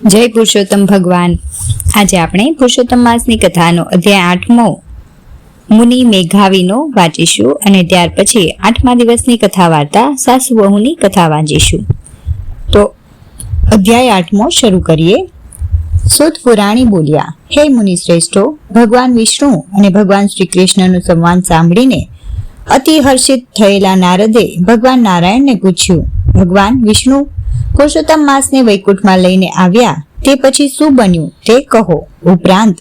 જય પુરુષોત્તમ ભગવાન। આજે આપણે પુરુષોત્તમ માસની કથાનો અધ્યાય 8મો મુનિ મેઘાવીનો વાંચીશું અને ત્યાર પછી 8મા દિવસની કથા વાર્તા સાસુ વહુની કથા વાંચીશું। તો અધ્યાય 8મો શરૂ કરીએ। સૂત પુરાણી બોલ્યા, હે મુનિ શ્રેષ્ઠો, ભગવાન વિષ્ણુ અને ભગવાન શ્રી કૃષ્ણનો સંવાદ સાંભળીને અતિ હર્ષિત થયેલા નારદે ભગવાન નારાયણને પૂછ્યું, ભગવાન વિષ્ણુ પુરુષોત્તમ માસને વૈકુંઠમાં લઈને આવ્યા તે પછી શું બન્યું તે કહો। ઉપરાંત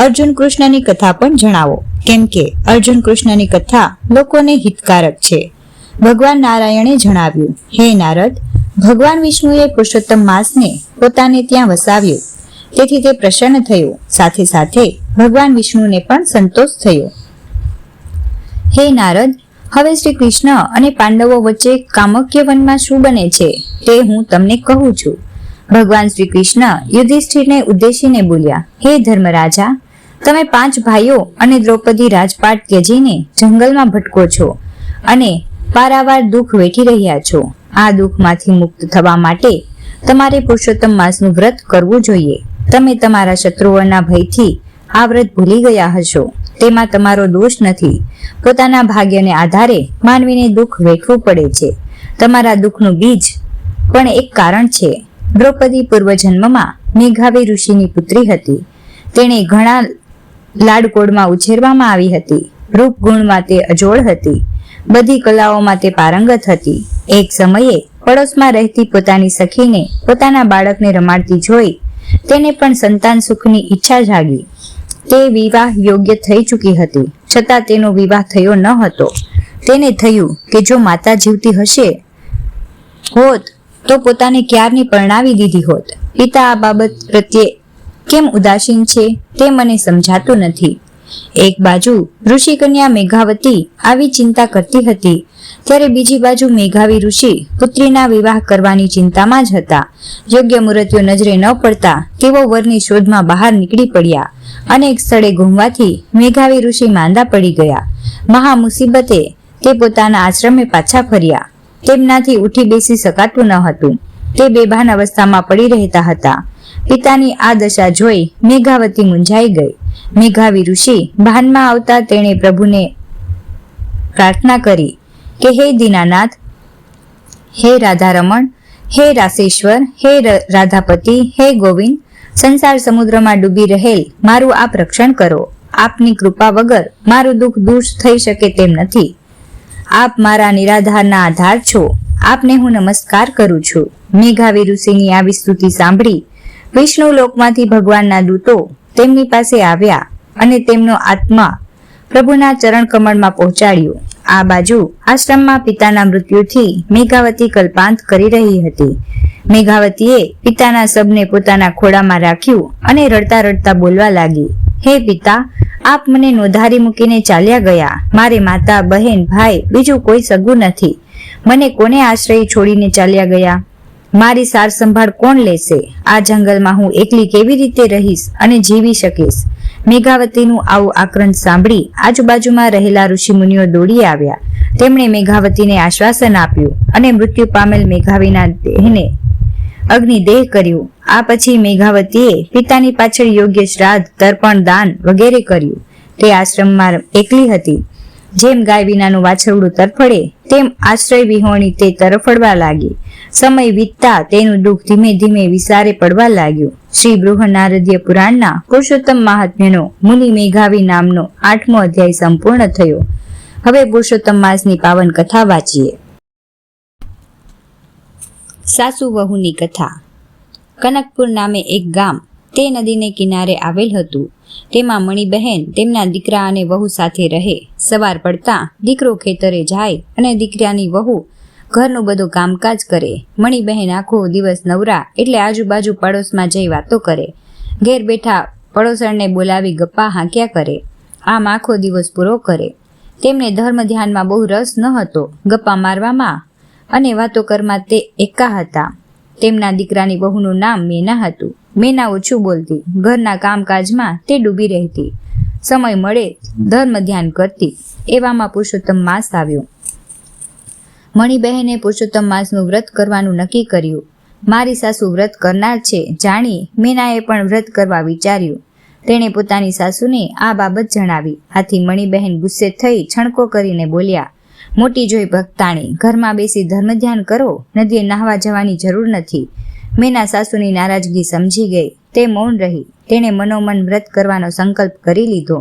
અર્જુન કૃષ્ણની કથા પણ જણાવો, કેમ કે અર્જુન કૃષ્ણની કથા લોકોને હિતકારક છે। ભગવાન નારાયણે જણાવ્યું, હે નારદ, ભગવાન વિષ્ણુએ પુરુષોત્તમ માસને પોતાને ત્યાં વસાવ્યો, તેથી તે પ્રસન્ન થયો, સાથે સાથે ભગવાન વિષ્ણુને પણ સંતોષ થયો। હે નારદ, હવે શ્રી કૃષ્ણ અને પાંડવો વચ્ચે કામક્ય વનમાં શું બને છે તે હું તમને કહું છું। ભગવાન શ્રી કૃષ્ણ યુધિષ્ઠિરને ઉદ્દેશીને બોલ્યા, હે ધર્મરાજા, તમે 5 ભાઈઓ અને દ્રૌપદી રાજપાટ ત્યજીને જંગલમાં ભટકો છો અને પારાવાર દુઃખ વેઠી રહ્યા છો। આ દુઃખમાંથી મુક્ત થવા માટે તમારે પુરુષોત્તમ માસનું વ્રત કરવું જોઈએ। તમે તમારા શત્રુઓના ભયથી આ વ્રત ભૂલી ગયા હશો, તેમાં તમારો દોષ નથી। પોતાના ભાગ્યને આધારે માનવીને દુઃખ વેઠવું પડે છે। તમારા દુઃખનું બીજ પણ એક કારણ છે। દ્રૌપદી પૂર્વજન્મમાં મેઘાવી ઋષિની પુત્રી હતી। તેણે ઘણા લાડકોડમાં ઉછેરવામાં આવી હતી। રૂપ ગુણમાં તે અજોડ હતી, બધી કલાઓમાં તે પારંગત હતી। એક સમયે પડોશમાં રહેતી પોતાની સખીને પોતાના બાળકને રમાડતી જોઈ તેને પણ સંતાન સુખની ઈચ્છા જાગી। તે વિવાહ યોગ્ય થઈ ચૂકી હતી, છતાં તેનો વિવાહ થયો ન હતો। તેને થયું કે જો માતા જીવતી હશે હોત તો પોતાને ક્યારની પરણાવી દીધી હોત। પિતા આ બાબત પ્રત્યે કેમ ઉદાસીન છે તે મને સમજાતું નથી। એક બાજુ ઋષિ કન્યા મેઘાવતી આવી ચિંતા કરતી હતી, ત્યારે બીજી બાજુ મેઘાવી ઋષિ પુત્રીના વિવાહ કરવાની ચિંતામાં જ હતા। યોગ્ય મુહૂર્તો નજરે ન પડતા તેઓ વરની શોધમાં બહાર નીકળી પડ્યા। અનેક સ્થળે ઘૂમવાથી મેઘાવી ઋષિ માંદા પડી ગયા। મહા મુસીબતે તે પોતાના આશ્રમે પાછા ફર્યા। તેમનાથી ઉઠી બેસી શકાતું ન હતું, તે બેભાન અવસ્થામાં પડી રહેતા હતા। પિતાની આ દશા જોઈ મેઘાવતી મૂંઝાઈ ગઈ। મેઘાવી ઋષિ ભાનમાં આવતા તેણે પ્રભુને પ્રાર્થના કરી કે હે દીનાનાથ, હે રાધારમણ, હે રાસેશ્વર, હે રાધાપતિ, હે ગોવિંદ, સંસાર સમુદ્રમાં ડૂબી રહેલ મારું આપ રક્ષણ કરો। આપની કૃપા વગર મારું દુઃખ દૂર થઈ શકે તેમ નથી। આપ મારા નિરાધારના આધાર છો, આપને હું નમસ્કાર કરું છું। મેઘાવી ઋષિની આવી સ્તુતિ સાંભળી વિષ્ણુ લોકમાંથી ભગવાનના દૂતો તેમની પાસે આવ્યા અને તેમનો આત્મા પ્રભુના ચરણ કમળમાં પહોંચાડ્યો। આ બાજુ આશ્રમમાં પિતાના મૃત્યુથી મેઘાવતી કલ્પાંત કરી રહી હતી। મેઘાવતીએ પિતાના શબને પોતાના ખોળામાં રાખ્યું અને રડતા રડતા બોલવા લાગી, હે પિતા, આપ મને નોંધારી મૂકીને ચાલ્યા ગયા। મારે માતા, બહેન, ભાઈ બીજું કોઈ સગું નથી। મને કોને આશ્રય છોડીને ચાલ્યા ગયા? મારી સાર સંભાળ કોણ લેશે? આ જંગલમાં હું એકલી કેવી રીતે રહીશ અને જીવી શકીશ? મેઘાવતીનું આવું આક્રંદ સાંભળી આજુબાજુમાં રહેલા ઋષિ મુનિઓ દોડી આવ્યા। તેમણે મેઘાવતીને આશ્વાસન આપ્યું અને મૃત્યુ પામેલ મેઘાવીના દેહને અગ્નિદેહ કર્યું। આ પછી મેઘાવતીએ પિતાની પાછળ યોગ્ય શ્રાદ્ધ, તર્પણ, દાન વગેરે કર્યું। તે આશ્રમમાં એકલી હતી। જેમ ગાય વિનાનું વાછરડું તરફડે તેમ આશ્રય વિહોણી તે તરફડવા લાગી। સમય વીતતા તેનું દુઃખ ધીમે ધીમે વિસારે પડવા લાગ્યું। શ્રી બૃહનારદ્ય પુરાણના પુરુષોત્તમ મહાત્મ્યનો મુનિ મેઘાવી નામનો 8મો અધ્યાય સંપૂર્ણ થયો। હવે પુરુષોત્તમ માસની પાવન કથા વાંચીએ। સાસુ વહુની કથા। કનકપુર નામે એક ગામ તે નદીને કિનારે આવેલ હતું। તેમાં મણિબહેન તેમના દીકરા અને વહુ સાથે રહે। સવાર પડતા દીકરો ખેતરે જાય અને દીકરાની વહુ ઘરનું બધું કામકાજ કરે। મણિબહેન આખો દિવસ નવરા એટલે આજુબાજુ પડોશમાં જઈ વાતો કરે। ઘેર બેઠા પડોસણને બોલાવી ગપ્પા હાંક્યા કરે। આમ આખો દિવસ પૂરો કરે। તેમને ધર્મ ધ્યાનમાં બહુ રસ ન હતો। ગપ્પા મારવામાં અને વાતો કરવામાં તે એકા હતા। તેમના દીકરાની વહુનું નામ મેના હતું। મેના ઓછું બોલતી, ઘરના કામકાજમાં તે ડૂબી રહેતી, સમય મળે ધર્મ ધ્યાન કરતી। એવામાં પુરુષોત્તમ માસ આવ્યો। મણિબહેને પુરુષોત્તમ માસનું વ્રત કરવાનું નક્કી કર્યું। મારી સાસુ વ્રત કરનાર છે જાણી મીનાએ પણ વ્રત કરવા વિચાર્યું. તેણે પોતાની સાસુને આ બાબત જણાવી. આથી મણીબહેન ગુસ્સે થઈ છણકો કરીને બોલ્યા, મોટી જોઈ ભક્તાણી, ઘરમાં બેસી ધર્મ ધ્યાન કરો, નદીએ નહાવા જવાની જરૂર નથી. મીના સાસુની નારાજગી સમજી ગઈ. તે મૌન રહી. તેણે મનોમન વ્રત કરવાનો સંકલ્પ કરી લીધો.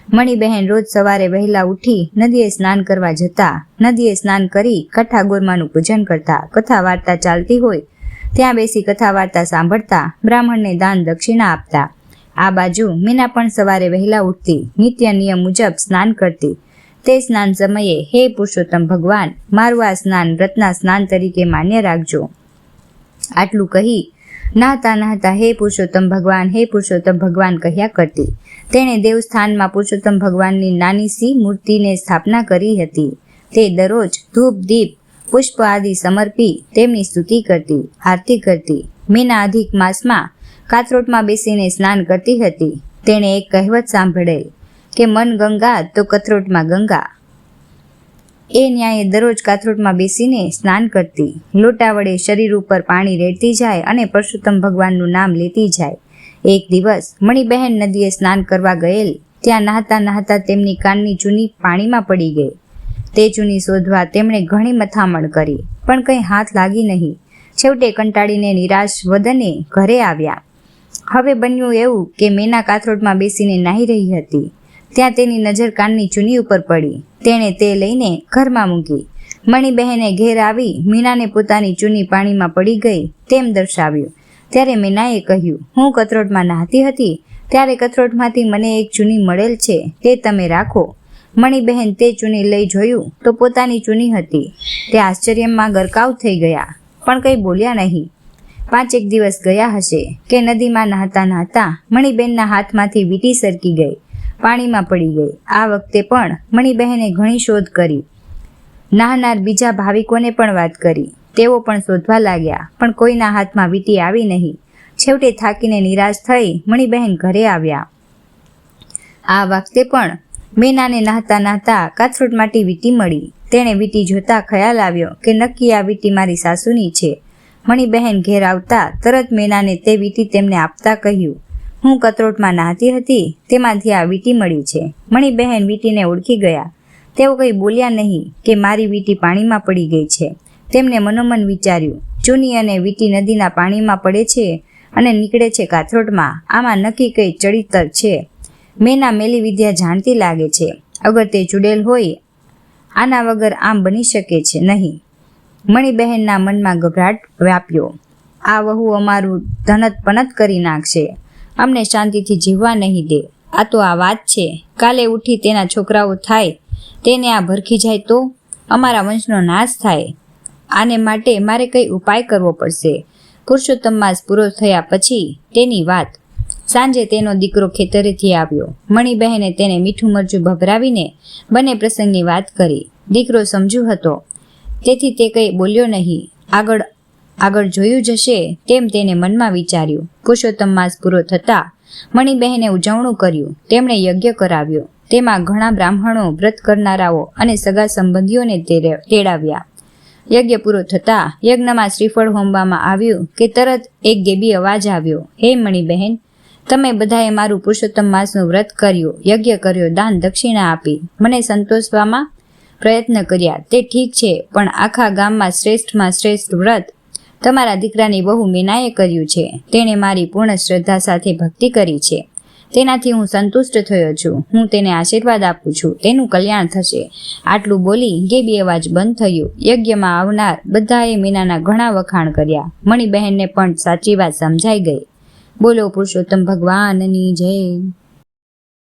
મણીબહેન રોજ સવારે વહેલા ઉઠી નદીએ સ્નાન કરવા જતા. નદીએ સ્નાન કરી કથા ગોરમાનું પૂજન કરતા. કથા વાર્તા ચાલતી હોય ત્યાં બેસી કથા વાર્તા સાંભળતા. બ્રાહ્મણને દાન દક્ષિણા આપતા. આ બાજુ મીના પણ સવારે વહેલા ઉઠતી, નિત્ય નિયમ મુજબ સ્નાન કરતી. તે સ્નાન સમયે, હે પુરુષોત્તમ ભગવાન, મારું આ સ્નાન વ્રતના સ્નાન તરીકે માન્ય રાખજો. આટલું કહી નહાતા નહાતા હે પુરુષોત્તમ ભગવાન, હે પુરુષોત્તમ ભગવાન કહ્યા કરતી. તેણે દેવસ્થાનમાં પુરુષોત્તમ ભગવાનની નાની સી મૂર્તિને સ્થાપના કરી હતી. તે દરરોજ ધૂપ દીપ પુષ્પ આદિ સમર્પી તેમની સ્તુતિ કરતી, આરતી કરતી. મીના અધિક માસમાં કાથરોટમાં બેસીને સ્નાન કરતી હતી. તેણે એક કહેવત સાંભળેલ કે મન ગંગા તો કથરોટમાં ગંગા. એ ન્યાયે દરરોજ કાથરોટમાં બેસીને સ્નાન કરતી. લોટા વડે શરીર ઉપર પાણી રેડતી જાય અને પુરુષોત્તમ ભગવાનનું નામ લેતી જાય. એક દિવસ મણીબહેન નદીએ સ્નાન કરવા ગયેલ. ત્યાં નહાતા નહાતા તેમની કાનની ચૂની પાણીમાં પડી ગઈ. તે ચૂની શોધવા તેમણે ઘણી મથામણ કરી, પણ કંઈ હાથ લાગી નહીં. છેવટે કંટાળીને નિરાશ વદને ઘરે આવ્યા. હવે બન્યું એવું કે મીના કાથરોટમાં બેસીને નાહી રહી હતી. ત્યાં તેની નજર કાનની ચૂની ઉપર પડી. તેણે તે લઈને ઘરમાં મૂકી. મણીબહેને ઘેર આવી મીનાને પોતાની ચૂની પાણીમાં પડી ગઈ તેમ દર્શાવ્યું. ત્યારે મીનાએ કહ્યું, હું કથરોટમાં નહાતી હતી ત્યારે કથરોટમાંથી મને એક ચૂની મળેલ છે, તે તમે રાખો. મણીબહેન તે ચૂની લઈ જોયું તો પોતાની ચૂની હતી. તે આશ્ચર્યમાં ગરકાવ થઈ ગયા, પણ કંઈ બોલ્યા નહીં. 5 દિવસ ગયા હશે કે નદીમાં નહાતા નહાતા મણીબહેનના હાથમાંથી વીંટી સરકી ગઈ, પાણીમાં પડી ગઈ. આ વખતે પણ મણીબહેને ઘણી શોધ કરી. નહાનાર બીજા ભાવિકોને પણ વાત કરી. તેઓ પણ શોધવા લાગ્યા, પણ કોઈના હાથમાં વીંટી આવી નહીં. છેવટે થાકીને નિરાશ થઈ મણીબહેન ઘરે આવ્યા. આ વખતે પણ મીનાને નહાતા નહાતા કાથરોટમાંથી વીંટી મળી. તેણે વીંટી જોતા ખ્યાલ આવ્યો કે નક્કી આ વીંટી મારી સાસુની છે. મણીબહેન ઘેર આવતા તરત મીનાને તે વીંટી તેમને આપતા કહ્યું, હું કથરોટમાં નહાતી હતી તેમાંથી આ વીંટી મળી છે. મણીબહેન વીંટીને ઓળખી ગયા. તેઓ કંઈ બોલ્યા નહીં કે મારી વીંટી પાણીમાં પડી ગઈ છે. તેમને મનોમન વિચાર્યું, ચૂની અને વીંટી નદીના પાણીમાં પડે છે અને નીકળે છે કાથરોટમાં. આમાં નક્કી કંઈ ચડિતર છે. મીના મેલી વિદ્યા જાણતી લાગે છે. અગર તે ચૂડેલ હોય, આના વગર આમ બની શકે છે નહીં. મણીબહેનના મનમાં ગભરાટ વ્યાપ્યો. આ વહુ અમારું ધનત પનત કરી નાખશે, અમને શાંતિથી જીવવા નહીં દે. આ તો આ વાત છે. કાલે ઉઠી તેના છોકરાઓ થાય, તેને આ ભરખી જાય તો અમારા વંશનો નાશ થાય. આને માટે મારે કંઈ ઉપાય કરવો પડશે. પુરુષોત્તમ માસ પૂરો થયા પછી તેની વાત. સાંજે તેનો દીકરો ખેતરેથી આવ્યો. મણીબહેને તેને મીઠું મરચું ભભરાવીને બંને પ્રસંગની વાત કરી. દીકરો સમજુ હતો, તેથી તે કંઈ બોલ્યો નહીં. આગળ જોયું જશે તેમ તેને મનમાં વિચાર્યું. પુરુષોત્તમ માસ પૂરો થતાં મણીબહેને ઉજવણું કર્યું. તેમણે યજ્ઞ કરાવ્યો. તેમાં ઘણા બ્રાહ્મણો, વ્રત કરનારાઓ અને સગા સંબંધીઓને તેડાવ્યા. યજ્ઞ પૂરો થતાં યજ્ઞમાં શ્રીફળ હોમવામાં આવ્યું કે તરત એક ગેબી અવાજ આવ્યો, હે મણીબહેન, તમે બધાએ મારું પુરુષોત્તમ માસનું વ્રત કર્યું, યજ્ઞ કર્યો, દાન દક્ષિણા આપી, મને સંતોષવામાં પ્રયત્ન કર્યા, તે ઠીક છે, પણ આખા ગામમાં શ્રેષ્ઠમાં શ્રેષ્ઠ વ્રત તમારા દીકરાની બહુ મીનાએ કર્યું છે. તેણે મારી પૂર્ણ શ્રદ્ધા સાથે ભક્તિ કરી છે. તેનાથી હું સંતુષ્ટ થયો છું. હું તેને આશીર્વાદ આપું છું. તેનું કલ્યાણ થશે. આટલું બોલી ગેબી અવાજ બંધ થયું. યજ્ઞમાં આવનાર બધાએ મીનાના ઘણા વખાણ કર્યા. મણીબહેનને પણ સાચી વાત સમજાઈ ગઈ. બોલો પુરુષોત્તમ ભગવાનની જય.